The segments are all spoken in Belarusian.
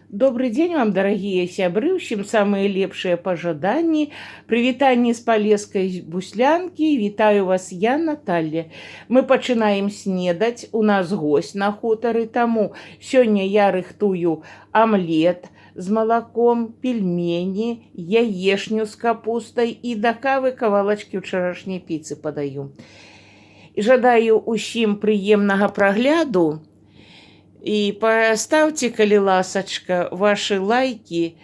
Добрый день вам, дорогие сябры, усім самыя лепшыя пажаданні, прывітанні з палескай буслянкі, вітаю вас, я Наталья. Мы пачынаем снедаць, у нас гость на хутары, таму сёння я рыхтую омлет з малаком, пельмені, яешню з капустай і да кавы кавалачкі ўчарашняй піцы падаю. І жадаю усім прыемнага прагляду. І паставьте, калі ласачка, ваши лайки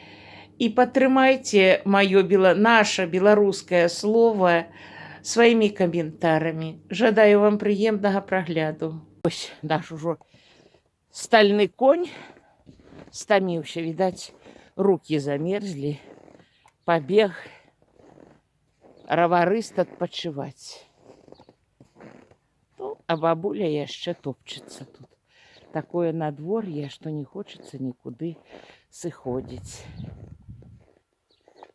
и падтрымайце наше беларускае слово своими комментариями. Жадаю вам прыемнага прагляду. Ось наш ужо стальны конь стаміўся, відаць, руки замерзли, побег раварыст адпачываць. Ну, а бабуля яшчэ топчется тут. Такое надворье, что не хочется никуда сыходить.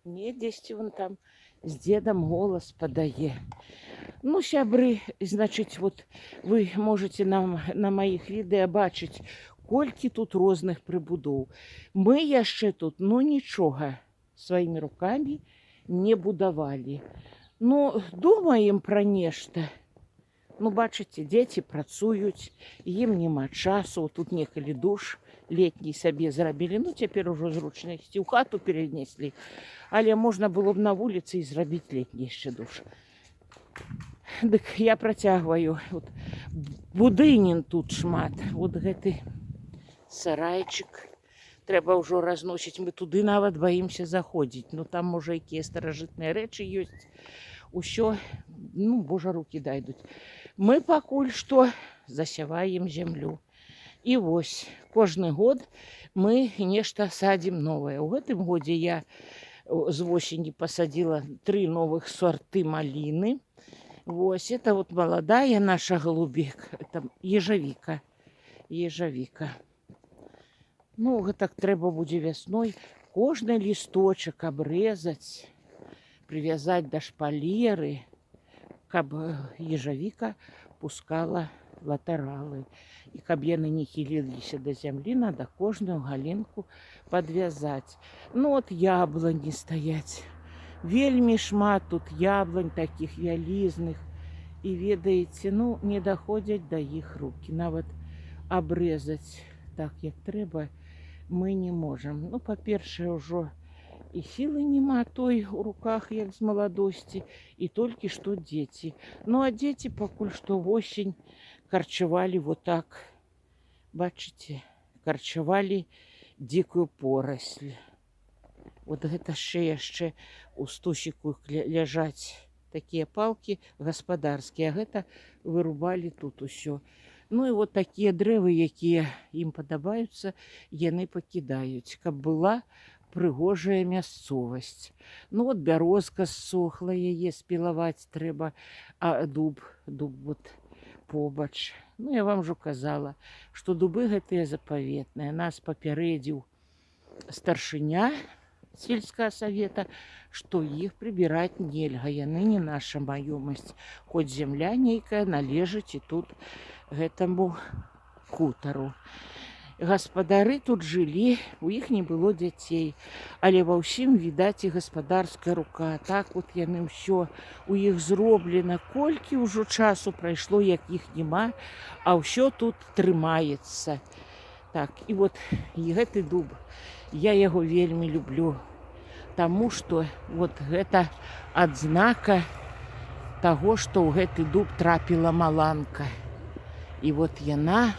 Не, десьте вон там с дедом голос подае. Ну, сябры, значит, вот вы можете на моих відэа бачыць, колькі тут розных прыбудоў. Мы яшчэ тут, ну, нічога сваімі руками не будавалі. Ну, думаем пра нешта. Ну, бачыце, дзеці працуюць, ім няма часу. Тут некалі душ летні сабе зрабілі. Ну, цяпер ужо зручна ісці ў хату перенеслі. Але можна было б на вуліцы і зрабіць летні яшчэ душ. Дык я працягваю. Вот, будынін тут шмат. Вот гэты сарайчык. Трэба ўжо разносіць. Мы туды нават баімся заходзіць. Ну, там, можа, якія старажытныя рэчы ёсць. Усё, ну, божа, руки дайдуць. Мы пакуль што засяваем зямлю. І вось, кожны год мы нешта садзім новае. У гэтым годзе я з восені пасадзіла 3 новых сорты маліны. Вось, это вот маладая наша голубек, это ежавіка. Ежавіка. Ну, гэтак трэба будзе вясной кожны лісточак абрэзаць, привязать до шпалеры, каб ежавіка пускала латаралы. І каб яны не хіліліся до зямлі, надо кожную галінку подвязать. Ну, от яблоні стаяць. Вельмі шмат тут яблонь таких вялізных. І ведаеце, ну, не доходять до іх руки. Нават абрэзаць так, як трэба, мы не можем. Ну, па-першае, ўжо і сілы няма той у руках, як з маладосці, і толькі што дзеці. Ну, а дзеці пакуль што восень карчавалі вот так. Бачыце, карчавалі дзікую порасль. Вот гэта яшчэ у стосіку ляжаць такія палкі гаспадарскія, а гэта вырубалі тут усё. Ну і вот такія дрэвы, якія ім падабаюцца, яны пакідаюць, каб была прыгожая мясцовасць. Ну, вот бярозка ссохла, яе спілаваць трэба, а дуб вот побач. Ну, я вам ужо казала, што дубы гэтыя запаветныя. Нас папярэдзіў старшыня сельскага савета, што іх прыбіраць нельга, яны не наша маёмасць. Хоць зямля нейкая належыць і тут гэтаму хутару. Гаспадары тут жылі, у іх не было дзяцей, але ва ўсім відаць і гаспадарская рука. Так вот яны ўсё у іх зроблена. Колькі ўжо часу прайшло, як іх няма, а ўсё тут трымаецца. Так, і вот і гэты дуб, я яго вельмі люблю, таму што вот гэта адзнака таго, што ў гэты дуб трапіла маланка. І вот яна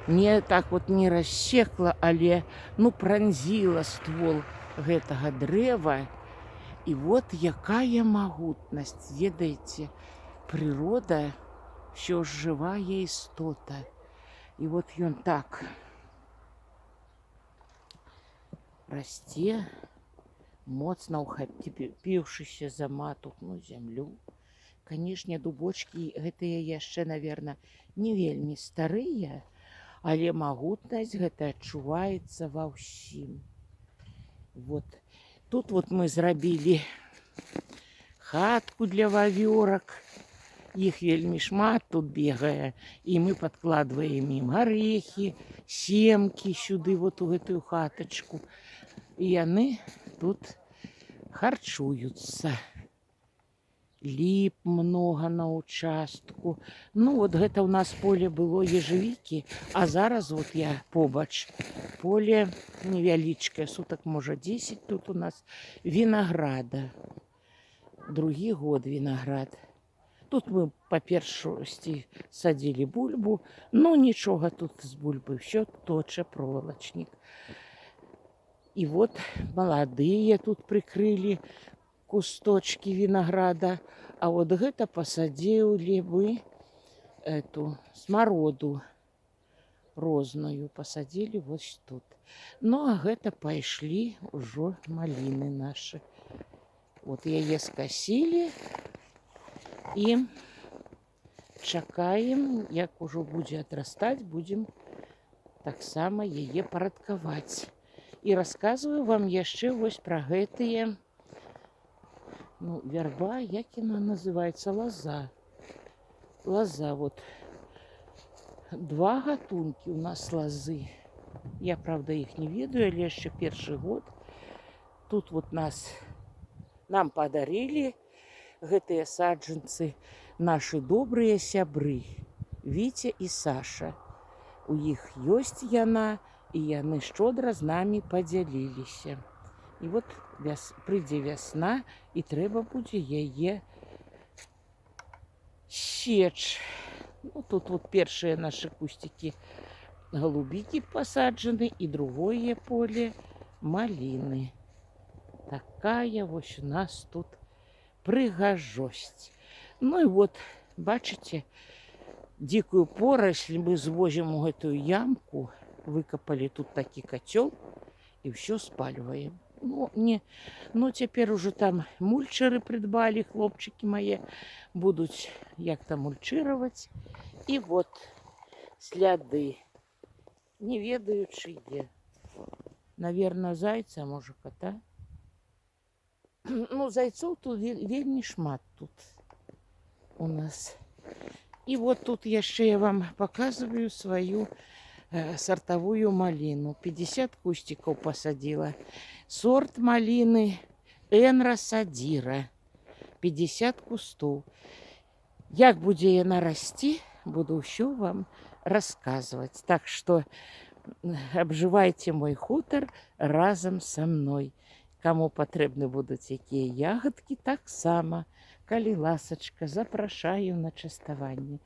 не так вот не рассекла, але, ну, пронзила ствол гэтага дрэва. І вот якая магутнасць, ведаеце, прырода ўсё ж жывая істота. І вот ён так расце, моцна ухапіўшыся за матухну зямлю. Канешне, дубочкі гэтыя яшчэ, наверно, не вельмі старыя, але магутнасць гэта адчуваецца ва ўсім. Вот. Тут вот мы зрабілі хатку для вавёрак. Іх вельмі шмат тут бегае, і мы падкладваем ім арэхі, семкі сюды вот у гэтую хатачку. І яны тут харчуюцца. Ліп много на участку. Ну вот гэта у нас поле было ежевікі, а зараз вот я побач. Поле невялічкае, сутак можа 10 тут у нас вінаграда. Другі год вінаград. Тут мы па першасці садзілі бульбу, ну нічога тут з бульбы, все точа проволочник. І вот маладыя тут прыкрылі кусточки винограда, а вот гэта посадили бы эту смороду розную, посадили вот тут. Ну а гэта пайшлі ўжо маліны наши. Вот яе скосили и чакаем, як ужо будзе адрастаць, будем таксама яе парадкаваць. И рассказываю вам яшчэ вось пра гэтые, ну, верба, як она называется, лоза. Лоза, вот. 2 гатунки у нас лозы. Я, правда, их не ведаю, але яшчэ першы год. Тут вот нам подарили гэтыя саджанцы наши добрыя сябры Витя и Саша. У іх ёсць яна, і яны шчодра з намі падзяліліся. І вот прыйдзе вясна, і трэба будзе яе сечь. Ну, тут вот першыя наши кустики голубики посаджены, і другое поле малины. Такая вось у нас тут прыгажосць. Ну і вот, бачыце, дикую поросль мы звозим у гэтую ямку, выкопали тут такі котел и все спаливаем. Ну, теперь уже там мульчеры придбали, хлопчики мои, будут як там мульчировать. И вот сляды, не ведаю чьи. Наверное, зайца, может, кота. Ну, зайцов тут вельмі шмат тут у нас. И вот тут яшчэ я вам показываю свою сортовую малину. 50 кустиков посадила. Сорт малины Энра Садира. 50 кустов. Як будзе яна расти, буду все вам рассказывать. Так что обживайте мой хутор разом со мной. Кому патрэбны будуць якія ягодки, таксама, калі ласачка, запрашаю на частаванне.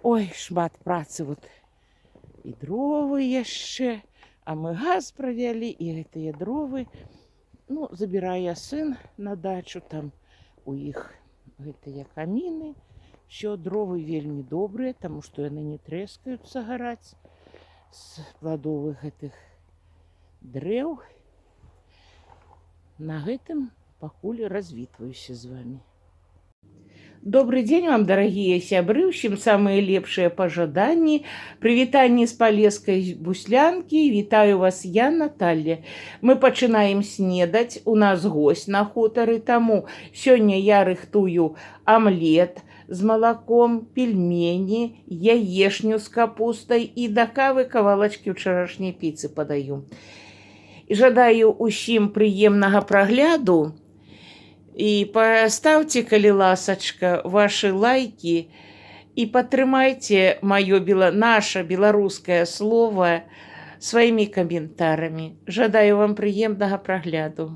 Ой, шмат працы, вот і дровы яшчэ, а мы газ правялі, і гэтыя дровы, ну, забірае сын на дачу, там у іх гэтыя каміны, все дровы вельмі добрыя, таму што яны не трэскаюцца гараць з пладовых гэтых дрэў. На гэтым пакуль развітваюся з вами. Добрый день вам, дорогие сябры, усім самые лепшие пожаданні, прывітанні з палескай буслянкі, вітаю вас, я Наталья. Мы пачынаем снедаць, у нас гость на хутары, таму сёння я рыхтую омлет з малаком, пельмені, яешню з капустай і да кавы кавалачкі ўчарашняй піцы падаю. І жадаю усім прыемнага прагляду. І паставьте, калі ласачка, ваши лайки і падтрымайце наше беларускае слово сваімі каментарамі. Жадаю вам прыемнага прагляду.